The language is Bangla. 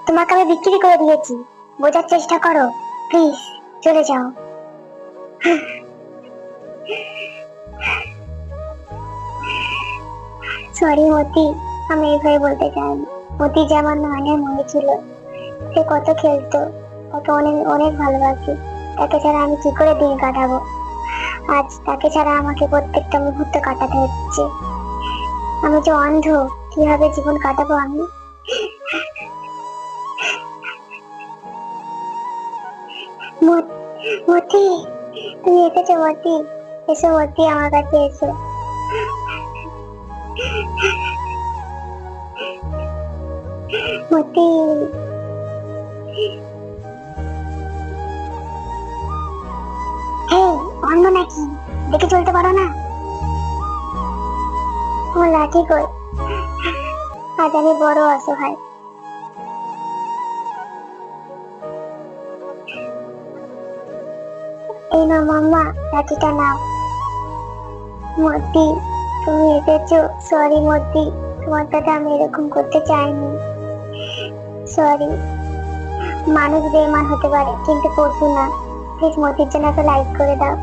তোমাকে আমি বিক্রি করে দিয়েছি, বোঝার চেষ্টা করো। প্লিজ চলে যাও। সরি মতি, আমি এইভাবে বলতে চাইনি। মতি যে আমার নানের মনে ছিল, সে কত খেলতো, তাকে অনেক অনেক ভালোবাসি। তাকে ছাড়া আমি কি করে দিন কাটাবো? আজ তাকে ছাড়া আমাকে প্রত্যেকটা মুহূর্ত কাটাতে হচ্ছে। আমি যে অন্ধ, কিভাবে জীবন কাটাবো আমি? মতি, তুমি এসেছো মতি? এসো মতি, আমার কাছে এসো। মতি, হ্যাঁ, অন্ধ নাকি? দেখে চলতে পারো না? আমার লাঠি কই? আজ আমি বড় অসহায়। এই না মাম্মা, লাঠিটা নাও। মতি, তুমি এসেছো। সরি মতি, তোমার সাথে আমি এরকম করতে চাইনি। সরি। মানুষ বেইমান হতে পারে কিন্তু পশু না। প্লিজ মতির জন্য একটা লাইক করে দাও।